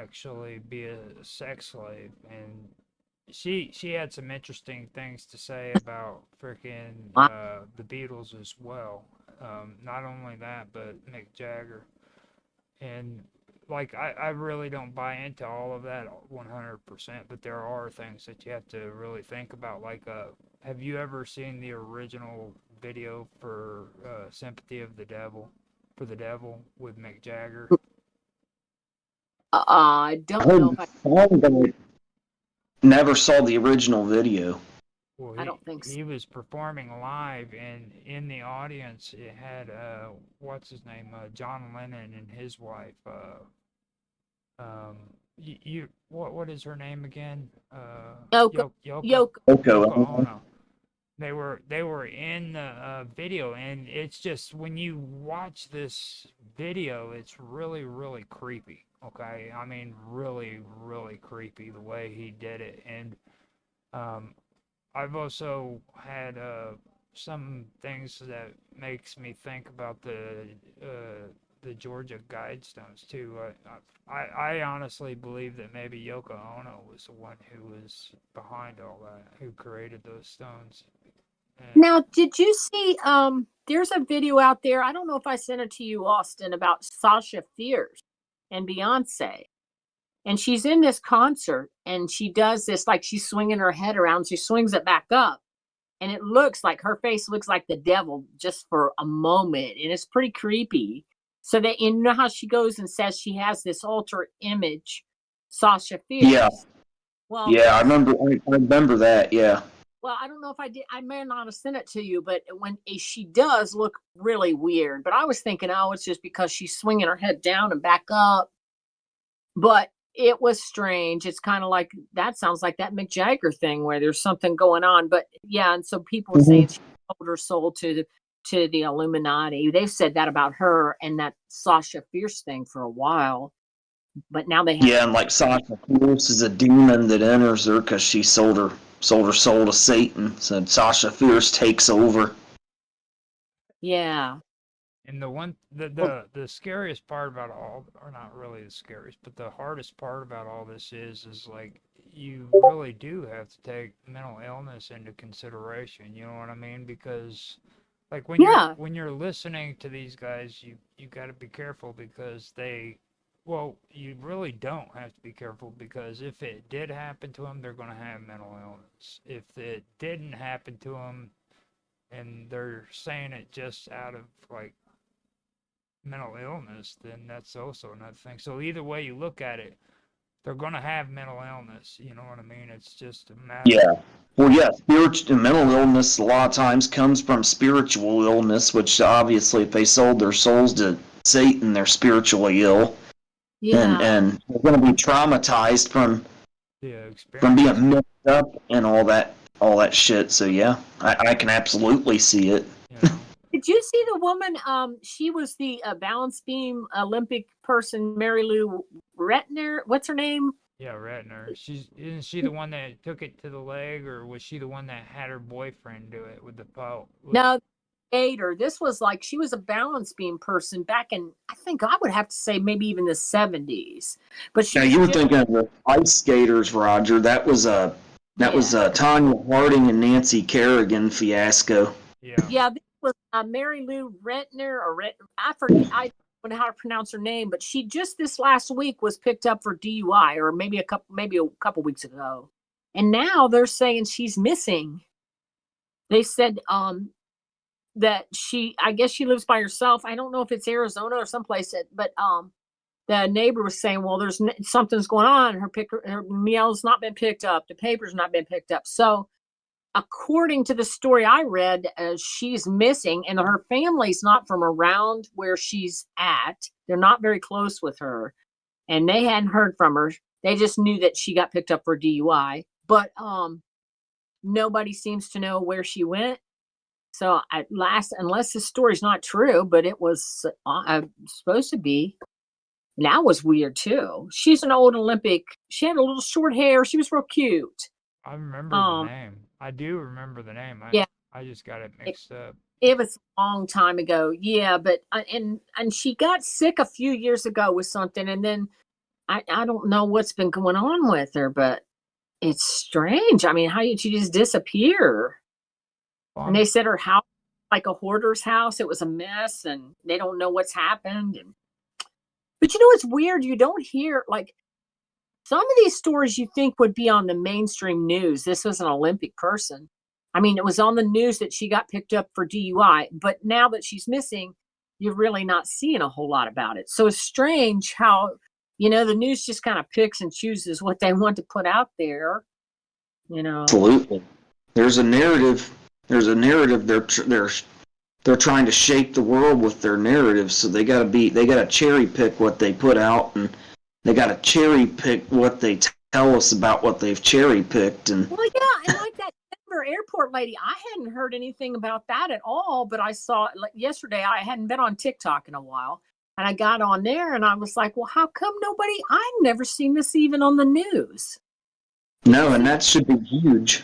actually be a sex slave, and she had some interesting things to say about freaking the Beatles as well. Not only that, but Mick Jagger. And like I really don't buy into all of that 100%, but there are things that you have to really think about. Like, have you ever seen the original video for "Sympathy of the Devil" for the Devil with Mick Jagger? I don't know if I heard but I never saw the original video. Well, I he don't think so. he was performing live, and in the audience it had what's his name, John Lennon and his wife. Um, what is her name again? Yoko, Yoko. Yoko Okay. Ono. They were in the video, and it's just when you watch this video, it's really really creepy. Okay, I mean really really creepy the way he did it, and um, I've also had some things that makes me think about the Georgia Guidestones too. I honestly believe that maybe Yoko Ono was the one who was behind all that, who created those stones. And Now, did you see? There's a video out there. I don't know if I sent it to you, Austin, about Sasha Fierce and Beyonce. And she's in this concert, and she does this like she's swinging her head around. She swings it back up, and it looks like her face looks like the devil just for a moment, and it's pretty creepy. So that you know how she goes and says she has this alter image, Sasha Yeah, Fierce. Well, yeah, I remember that. Yeah. well, I don't know if I did. I may not have sent it to you, but when she does look really weird. But I was thinking, oh, it's just because she's swinging her head down and back up. But it was strange. It's kind of like that sounds like that Mick Jagger thing where there's something going on. But yeah, and so people were saying Hmm. she sold her soul to the Illuminati. They've said that about her and that Sasha Fierce thing for a while. But now they have, Yeah, and like Sasha Fierce is a demon that enters her because she sold her soul to Satan. So Sasha Fierce takes over. yeah. and the one Well, the scariest part about all, or not really the scariest, but the hardest part about all this is like you really do have to take mental illness into consideration. You know what I mean? Because like yeah, when you're listening to these guys, you got to be careful because well, you really don't have to be careful because if it did happen to them, they're going to have mental illness. If it didn't happen to them and they're saying it just out of like mental illness, then that's also another thing. So either way you look at it, they're going to have mental illness. You know what I mean? It's just a matter. Yeah. Well, yeah, spiritual mental illness a lot of times comes from spiritual illness, which obviously, if they sold their souls to Satan, they're spiritually ill, yeah. and they're going to be traumatized Yeah, from experience. being mixed up and all that shit. So yeah, I can absolutely see it. You know. Did you see the woman? She was the balance beam Olympic person, Mary Lou Retner. What's her name? Yeah, Ratner. Isn't she the one that took it to the leg, or was she the one that had her boyfriend do it with the pole? No, Gator. This was like she was a balance beam person back in. I think I would have to say maybe even the 70s. But she Now was you were just thinking of the ice skaters, Roger. That was yeah, a Tanya Harding and Nancy Kerrigan fiasco. Yeah. yeah. This was Mary Lou Retner or I forget. I don't know how to pronounce her name, but she just this last week was picked up for DUI, or maybe a couple weeks ago, and now they're saying she's missing. They said that I guess she lives by herself. I don't know if it's Arizona or someplace, but the neighbor was saying, well, something's going on. Her meal's not been picked up. The paper's not been picked up. So according to the story I read, she's missing, and her family's not from around where she's at. They're not very close with her, and they hadn't heard from her. They just knew that she got picked up for DUI, but nobody seems to know where she went. So at last, unless the story's not true, but it was supposed to be. And that was weird too. She's an old Olympic. She had a little short hair. She was real cute. I remember the Um, name. I do remember the name. yeah, I just got it it, mixed up. it was a long time ago. Yeah, but and she got sick a few years ago with something, and then I don't know what's been going on with her, but it's strange. I mean, how did she just disappear? And they said her house, like a hoarder's house, it was a mess, and they don't know what's happened. But you know, it's weird. You don't hear like some of these stories you think would be on the mainstream news. This was an Olympic person. I mean, it was on the news that she got picked up for DUI, but now that she's missing, you're really not seeing a whole lot about it. So it's strange how, the news just kind of picks and chooses what they want to put out there, Absolutely. There's a narrative. They're trying to shape the world with their narrative, so they got to cherry pick what they put out, and they got to cherry pick what they tell us about what they've cherry picked. And well, yeah, and like that Denver airport lady, I hadn't heard anything about that at all, but I saw like yesterday. I hadn't been on TikTok in a while, and I got on there, and I was like, well, how come nobody? I've never seen this even on the news. no, and that should be huge.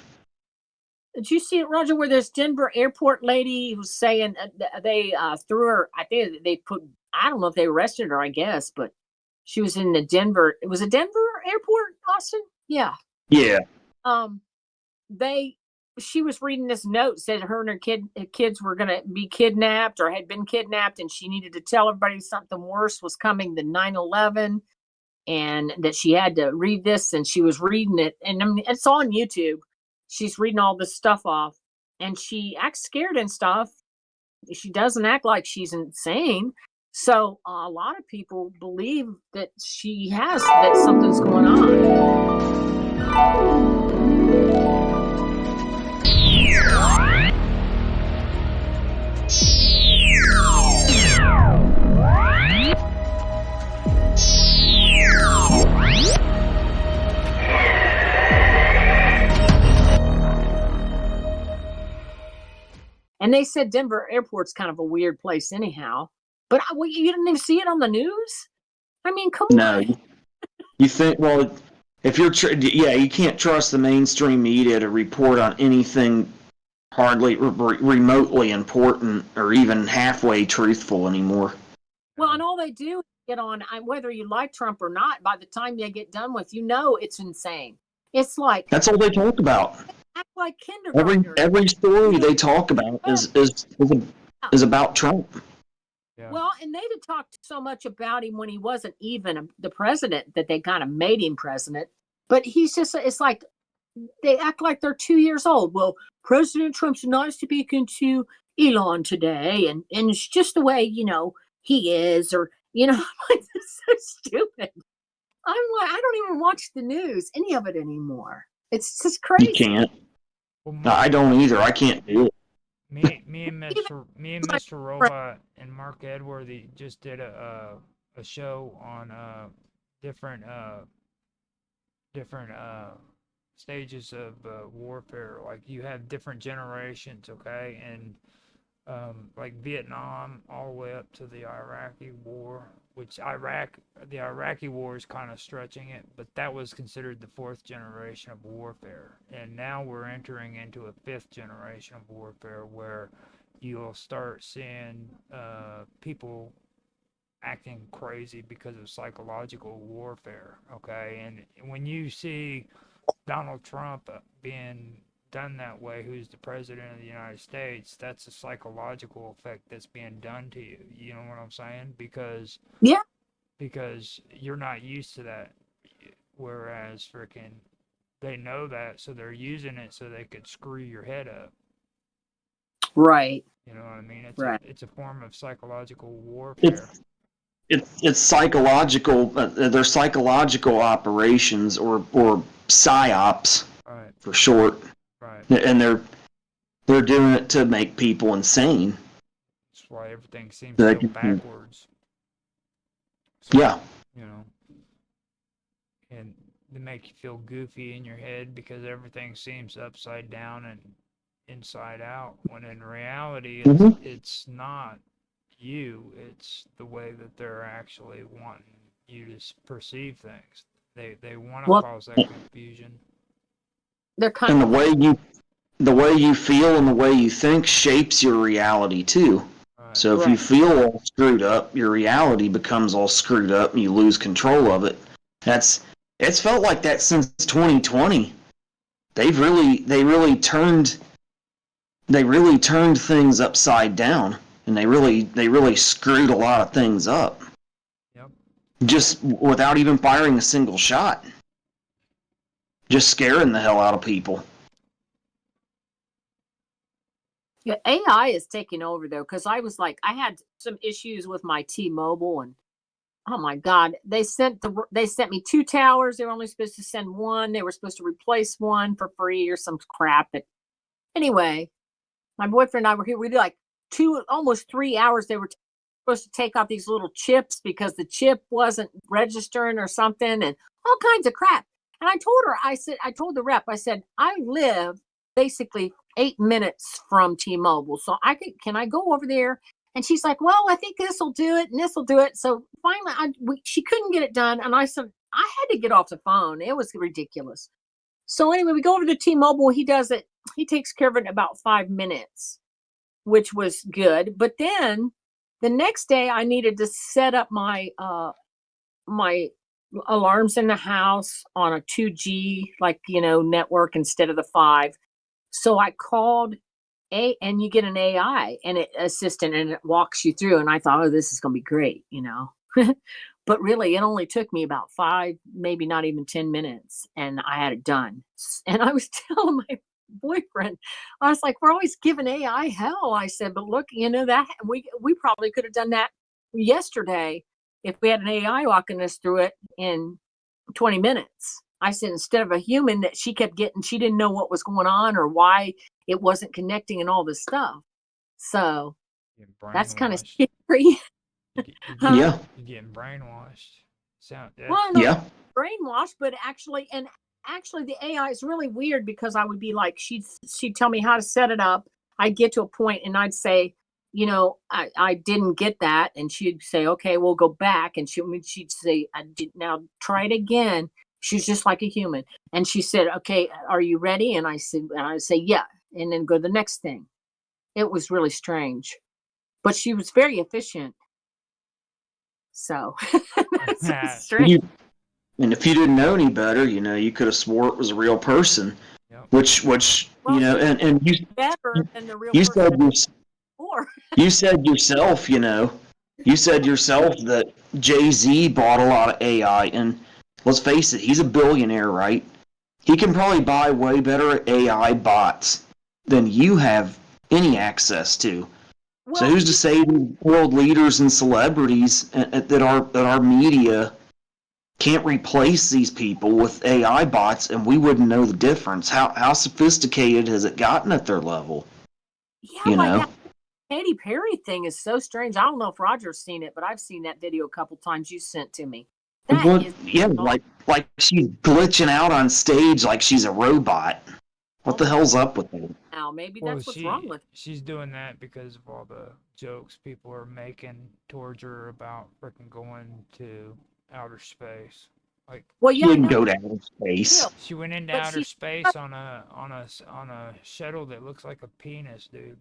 Did you see it, Roger, where this Denver airport lady was saying they threw her, I think they I don't know if they arrested her, I guess, but she was in the Denver, it was a Denver airport, Austin? Yeah. Yeah. She was reading this note, said her and her kids were going to be kidnapped or had been kidnapped, and she needed to tell everybody something worse was coming than 9/11, and that she had to read this, and she was reading it, and I mean, it's on YouTube. She's reading all this stuff off, and she acts scared and stuff. She doesn't act like she's insane. So a lot of people believe that that something's going on. And they said Denver airport's kind of a weird place anyhow. But you didn't even see it on the news? I mean, come on. No. You think, well, if you're, you can't trust the mainstream media to report on anything hardly remotely important or even halfway truthful anymore. Well, and all they do is get on, whether you like Trump or not, by the time they get done with, it's insane. It's like... That's all they talk about. Act like kindergartners. Every story they talk about is about Trump. Yeah. Well, and they'd have talked so much about him when he wasn't even the president that they kind of made him president. But he's just, it's like, they act like they're 2 years old. Well, President Trump's not speaking to Elon today, and it's just the way, he is, or, like, this is so stupid. I'm like, I don't even watch the news, any of it anymore. It's just crazy. You can't. Well, I don't either. I can't do it. Me and Mr. Robot and Mark Edworthy just did a show on different stages of warfare. Like, you have different generations, okay, and like Vietnam all the way up to the Iraqi war, which the Iraqi war is kind of stretching it, but that was considered the fourth generation of warfare. And now we're entering into a fifth generation of warfare where you'll start seeing people acting crazy because of psychological warfare, okay? And when you see Donald Trump being done that way, who's the president of the United States, that's a psychological effect that's being done to you. You know what I'm saying? Because you're not used to that, whereas freaking they know that, so they're using it so they could screw your head up. Right. You know what I mean? It's a form of psychological warfare. It's psychological. They're psychological operations or psyops, right, for short. Right. And they're doing it to make people insane. That's why everything seems so backwards. So, yeah. And they make you feel goofy in your head because everything seems upside down and inside out, when in reality it's not you, it's the way that they're actually wanting you to perceive things. They want to cause that confusion. And the way you feel and the way you think shapes your reality too. Right. So if you feel all screwed up, your reality becomes all screwed up and you lose control of it. It's felt like that since 2020. They really turned things upside down, and they really screwed a lot of things up. Yep. Just without even firing a single shot. Just scaring the hell out of people. Yeah, AI is taking over though, because I had some issues with my T-Mobile, and oh my God, they sent me 2 towers. They were only supposed to send one. They were supposed to replace one for free or some crap. But anyway, my boyfriend and I were here. We did like almost 3 hours. They were supposed to take out these little chips because the chip wasn't registering or something, and all kinds of crap. And I told the rep, I said, I live basically 8 minutes from T-Mobile, so can I go over there? And she's like, well, I think this will do it and this will do it. So finally, she couldn't get it done. And I said, I had to get off the phone. It was ridiculous. So anyway, we go over to T-Mobile. He does it. He takes care of it in about 5 minutes, which was good. But then the next day I needed to set up my alarms in the house on a 2G, network instead of the 5. So I called and you get an AI assistant, and it walks you through. And I thought, oh, this is going to be great, But really, it only took me about 5, maybe not even 10 minutes, and I had it done. And I was telling my boyfriend, I was like, we're always giving AI hell. I said, but look, that we probably could have done that yesterday if we had an AI walking us through it in 20 minutes. I said, instead of a human that she kept getting, she didn't know what was going on or why it wasn't connecting and all this stuff. So that's kind of scary. Yeah. You're getting brainwashed. Well, no, brainwashed, but actually the AI is really weird, because I would be like, she'd tell me how to set it up. I'd get to a point and I'd say, I didn't get that. And she'd say, okay, we'll go back. And she'd say, now try it again. She's just like a human. And she said, okay, are you ready? And I'd say, yeah. And then go to the next thing. It was really strange, but she was very efficient. So that's strange. And if you didn't know any better, you could have swore it was a real person. Yep. Which and you better than the real you person said you said yourself, that Jay-Z bought a lot of AI, and let's face it, he's a billionaire, right? He can probably buy way better AI bots than you have any access to. Well, so who's to say the world leaders and celebrities that our media can't replace these people with AI bots, and we wouldn't know the difference? How sophisticated has it gotten at their level? Yeah, that Katy Perry thing is so strange. I don't know if Roger's seen it, but I've seen that video a couple times you sent to me. Like she's glitching out on stage like she's a robot. What the hell's up with her? Now, maybe that's what's wrong with her. She's doing that because of all the jokes people are making towards her about freaking going to outer space. Like, she didn't go to outer space. She went into outer space on a shuttle that looks like a penis, dude.